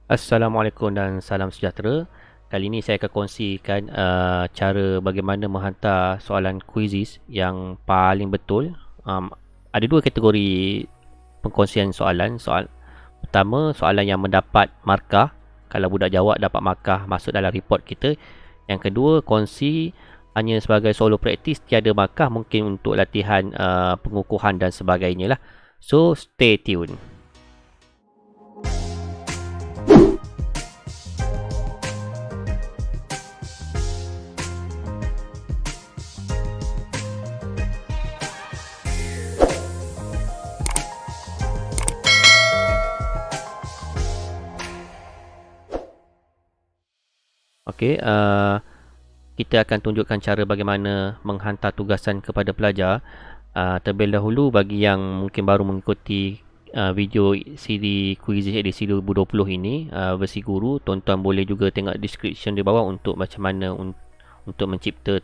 Assalamualaikum dan salam sejahtera. Kali ini saya akan kongsikan cara bagaimana menghantar soalan quizzes yang paling betul. Ada dua kategori pengkongsian soalan. Soal pertama, soalan yang mendapat markah. Kalau budak jawab dapat markah masuk dalam report kita. Yang kedua, kongsi hanya sebagai solo praktis, tiada markah, mungkin untuk latihan pengukuhan dan sebagainya lah. So, stay tune. Okey, kita akan tunjukkan cara bagaimana menghantar tugasan kepada pelajar. Terlebih dahulu, bagi yang mungkin baru mengikuti video siri quiz edisi 2020 ini, versi guru, tuan-tuan boleh juga tengok description di bawah untuk macam mana untuk mencipta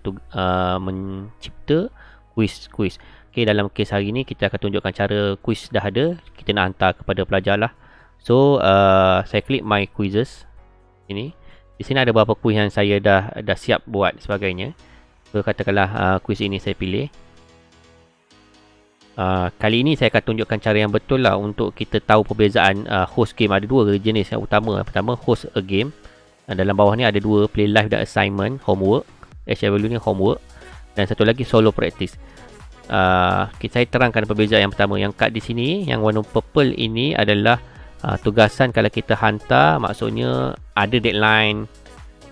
quiz. Okey, dalam kes hari ini kita akan tunjukkan cara quiz dah ada, kita nak hantar kepada pelajar lah. So, saya klik my quizzes ini. Di sini ada beberapa kuis yang saya dah siap buat sebagainya. So, katakanlah kuis ini saya pilih. Kali ini saya akan tunjukkan cara yang betul lah untuk kita tahu perbezaan host game. Ada dua jenis yang utama. Pertama, host a game. Dalam bawah ni ada dua, play live dan assignment, homework. HW ni homework. Dan satu lagi solo practice. Saya terangkan perbezaan yang pertama. Yang kad di sini, yang warna purple ini adalah tugasan kalau kita hantar, maksudnya ada deadline.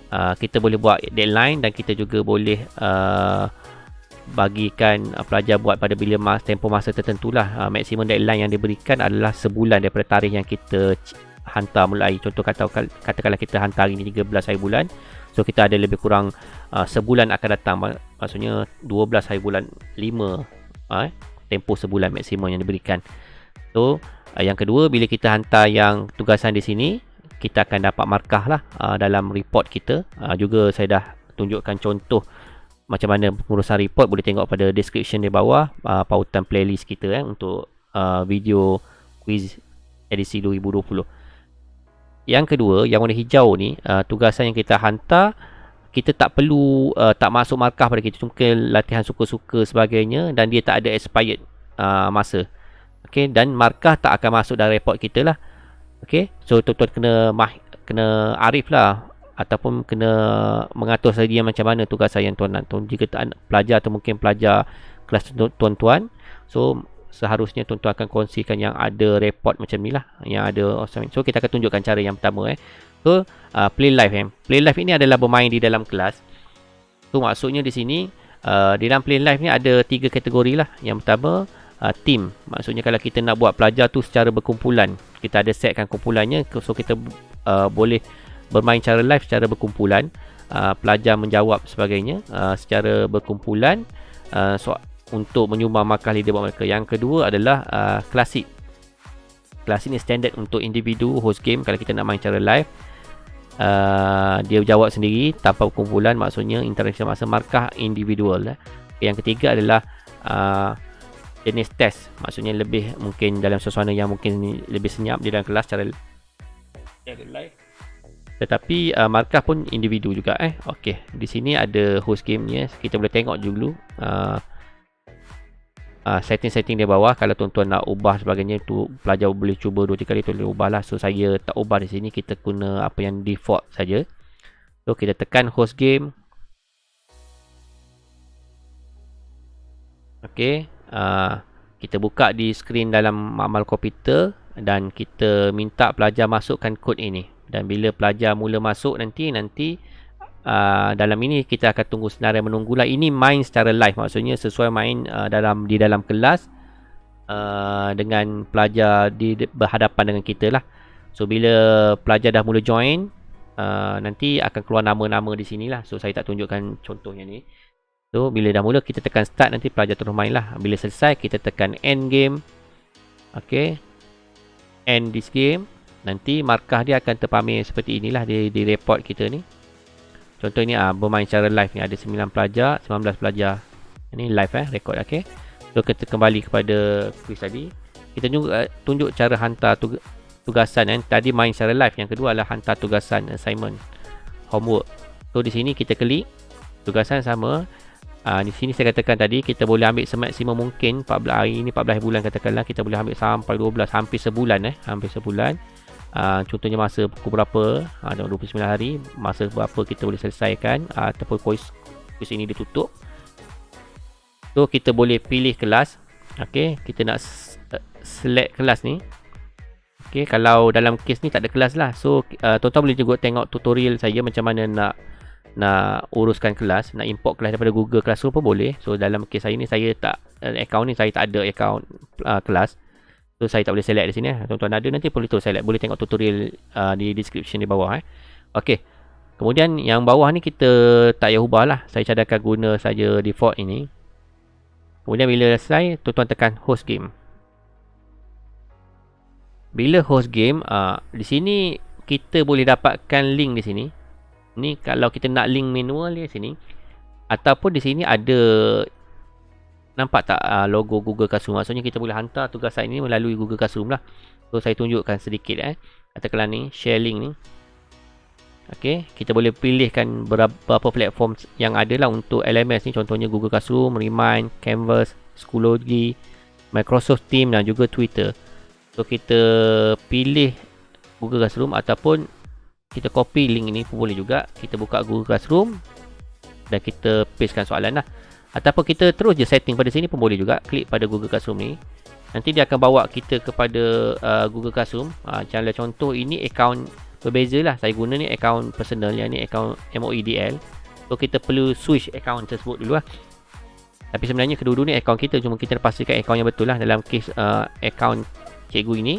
Kita boleh buat deadline dan kita juga boleh bagikan pelajar buat pada bila tempoh masa tertentu lah. Maksimum deadline yang diberikan adalah sebulan daripada tarikh yang kita hantar mulai. Contoh katakanlah kita hantar hari ni 13 hari bulan, so kita ada lebih kurang sebulan akan datang, maksudnya 12 hari bulan 5, tempoh sebulan maksimum yang diberikan. So yang kedua, bila kita hantar yang tugasan di sini, kita akan dapat markah lah dalam report kita. Juga saya dah tunjukkan contoh macam mana pengurusan report, boleh tengok pada description di bawah, pautan playlist kita untuk video quiz edisi 2020. Yang kedua, yang warna hijau ni, tugasan yang kita hantar, kita tak perlu tak masuk markah pada kita, cuma latihan suka-suka sebagainya, dan dia tak ada expired masa. Okay, dan markah tak akan masuk dalam report kita lah. Okay, so tuan-tuan kena arif lah, ataupun kena mengatur sedia macam mana tugasan yang tuan nak. Jika pelajar atau mungkin pelajar kelas tuan-tuan, so seharusnya tuan-tuan akan kongsikan yang ada report macam ni lah, yang ada assignment. So kita akan tunjukkan cara yang pertama. So play live. Play live ini adalah bermain di dalam kelas. So maksudnya di sini di dalam play live ni ada 3 kategori lah. Yang pertama, team. Maksudnya kalau kita nak buat pelajar tu secara berkumpulan, kita ada setkan kumpulannya, so kita boleh bermain secara live, secara berkumpulan. Pelajar menjawab sebagainya secara berkumpulan, untuk menyumbang markah leaderboard mereka. Yang kedua adalah klasik. Klasik ni standard untuk individu host game. Kalau kita nak main secara live, dia jawab sendiri tanpa kumpulan, maksudnya interaksi masa markah individual. Yang ketiga adalah jenis test, maksudnya lebih mungkin dalam suasana yang mungkin lebih senyap di dalam kelas secara live, tetapi markah pun individu juga. Okey, di sini ada host game ni, kita boleh tengok dulu setting-setting di bawah. Kalau tuan-tuan nak ubah sebagainya tu, pelajar boleh cuba 2-3 kali, tu boleh ubah lah. So saya tak ubah di sini, kita guna apa yang default saja. So kita tekan host game. Okey, kita buka di skrin dalam amal komputer dan kita minta pelajar masukkan kod ini. Dan bila pelajar mula masuk nanti dalam ini kita akan tunggu senarai menunggulah. Ini main secara live, maksudnya sesuai main di dalam kelas dengan pelajar berhadapan dengan kita lah. So bila pelajar dah mula join, nanti akan keluar nama-nama di sini lah. So saya tak tunjukkan contohnya ni. So bila dah mula, kita tekan start, nanti pelajar terus main lah. Bila selesai, kita tekan end game. Okay, end this game. Nanti markah dia akan terpamer seperti inilah di report kita ni. Contoh ni bermain secara live ni, ada 19 pelajar. Ini live rekod. Okay, so kita kembali kepada quiz tadi. Kita tunjuk cara hantar tugasan kan. Tadi main secara live. Yang kedua adalah hantar tugasan, assignment, homework. So di sini kita klik tugasan sama. Di sini saya katakan tadi kita boleh ambil semaksimum mungkin 14 hari ini 14 bulan katakanlah, kita boleh ambil sampai 12, hampir sebulan hampir sebulan. Contohnya masa pukul berapa, 29 hari, masa berapa kita boleh selesaikan, ataupun kuis ini ditutup. So kita boleh pilih kelas. Okey, kita nak select kelas ni. Okey, kalau dalam kes ni tak ada kelas lah. So tuan-tuan boleh juga tengok tutorial saya macam mana nak uruskan kelas, nak import kelas daripada Google Classroom pun boleh. So dalam kes saya ni, saya tak account ni, saya tak ada account kelas. So saya tak boleh select di sini. Tuan-tuan ada nanti boleh tu select. Boleh tengok tutorial di description di bawah. Okey. Kemudian yang bawah ni kita tak payah ubah lah. Saya cadangkan guna saja default ini. Kemudian bila selesai, tuan-tuan tekan host game. Bila host game, di sini kita boleh dapatkan link di sini. Ni kalau kita nak link manual di sini, ataupun di sini ada, nampak tak logo Google Classroom. Maksudnya kita boleh hantar tugasan ini melalui Google Classroom lah. So saya tunjukkan sedikit katakanlah ni share link ni. Okey, kita boleh pilihkan beberapa platform yang ada lah untuk LMS ni. Contohnya Google Classroom, Remind, Canvas, Schoology, Microsoft Teams dan juga Twitter. So kita pilih Google Classroom, ataupun kita copy link ini pun boleh juga. Kita buka Google Classroom dan kita pastekan soalan lah. Ataupun kita terus je setting pada sini pun boleh juga. Klik pada Google Classroom ni. Nanti dia akan bawa kita kepada Google Classroom. Macam contoh ini account berbeza lah. Saya guna ni account personal, yang ni account MOEDL. So kita perlu switch account tersebut dulu lah. Tapi sebenarnya kedua-dua ni account kita, cuma kita pastikan account yang betul lah. Dalam case account cikgu ini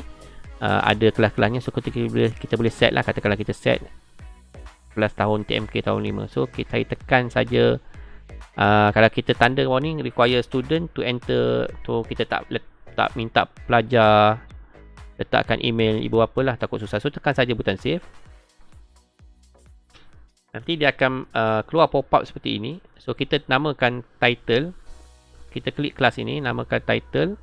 ada kelas-kelasnya. So kita boleh set lah. Katakanlah kita set kelas tahun TMK tahun 5. So saya tekan saja. Kalau kita tanda warning require student to enter, so kita tak minta pelajar letakkan email ibu bapa lah, takut susah. So tekan saja butang save. Nanti dia akan keluar pop-up seperti ini. So kita namakan title. Kita klik kelas ini, namakan title,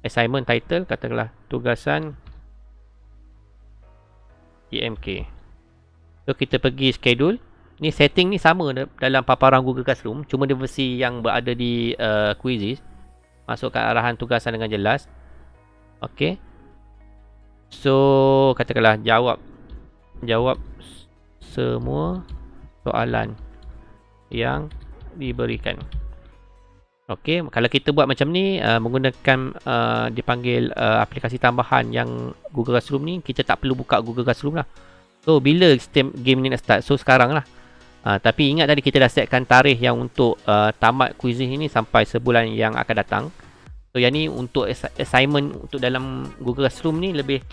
assignment title, katakanlah tugasan TMK. So kita pergi schedule. Ni setting ni sama dalam paparan Google Classroom, cuma dia versi yang berada di quizzes. Masukkan arahan tugasan dengan jelas. Okey. So katakanlah jawab semua soalan yang diberikan. Okey, kalau kita buat macam ni menggunakan dipanggil aplikasi tambahan yang Google Classroom ni, kita tak perlu buka Google Classroom lah. So bila game ni nak start? So sekarang lah. Tapi ingat tadi kita dah setkan tarikh yang untuk tamat quiz ini sampai sebulan yang akan datang. So yang ni untuk assignment untuk dalam Google Classroom ni lebih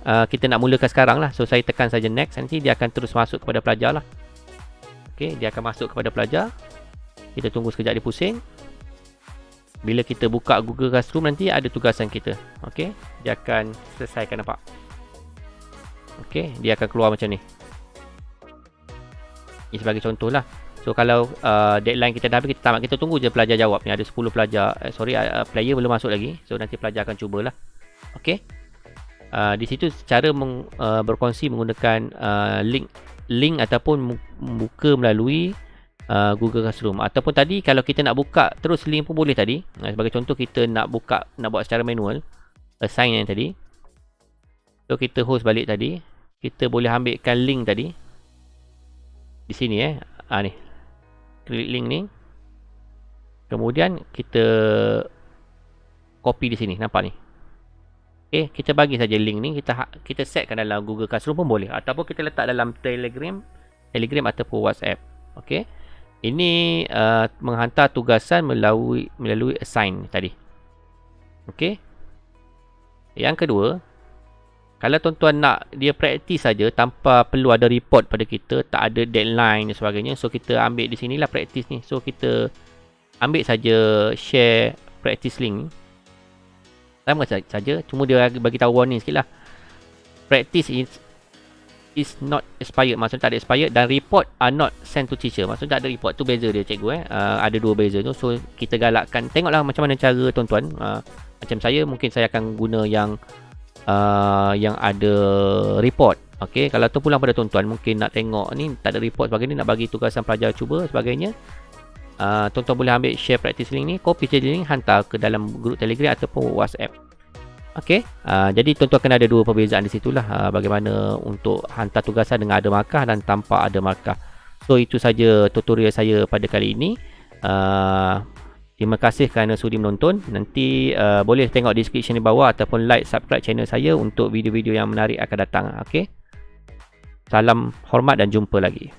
kita nak mulakan sekarang lah. So saya tekan saja next. Nanti dia akan terus masuk kepada pelajar lah. Okay, dia akan masuk kepada pelajar. Kita tunggu sekejap dia pusing. Bila kita buka Google Classroom nanti ada tugasan kita. Okay, dia akan selesaikan, nampak. Okay, dia akan keluar macam ni. Ini sebagai contoh lah. So kalau deadline kita dah habis, kita tamat, kita tunggu je pelajar jawab ni. Ada 10 pelajar, player belum masuk lagi. So nanti pelajar akan cubalah. Okay. Di situ cara berkongsi menggunakan link ataupun buka melalui Google Classroom. Ataupun tadi kalau kita nak buka terus link pun boleh tadi. Sebagai contoh kita nak buat secara manual, assign yang tadi. So kita host balik tadi. Kita boleh ambilkan link tadi. Di sini ni. Klik link ni. Kemudian kita copy di sini, nampak ni. Okay, kita bagi saja link ni, kita setkan dalam Google Classroom pun boleh, ataupun kita letak dalam Telegram ataupun WhatsApp. Okey. Ini menghantar tugasan melalui assign tadi. Okey. Yang kedua, kalau tuan-tuan nak dia praktis saja tanpa perlu ada report pada kita, tak ada deadline dan sebagainya, so kita ambil di sinilah praktis ni. So kita ambil saja share practice link. Sama saja, cuma dia bagi tahu warning sikit lah. Practice is not expired, maksudnya tak ada expired, dan report are not sent to teacher, maksudnya tak ada report. Tu beza dia cikgu. Ada dua beza tu. So kita galakkan, tengoklah macam mana cara tuan-tuan. Macam saya, mungkin saya akan guna yang yang ada report. Okey, kalau tu pulang pada tuan-tuan mungkin nak tengok ni tak ada report sebagainya, nak bagi tugasan pelajar cuba sebagainya, tuan-tuan boleh ambil share practice link ni, copy je link, hantar ke dalam grup Telegram ataupun WhatsApp. Okey, jadi tuan-tuan kena ada dua perbezaan di situlah, bagaimana untuk hantar tugasan dengan ada markah dan tanpa ada markah. So itu saja tutorial saya pada kali ini. Terima kasih kerana sudi menonton. Nanti boleh tengok description di bawah ataupun like, subscribe channel saya untuk video-video yang menarik akan datang. Okey. Salam hormat dan jumpa lagi.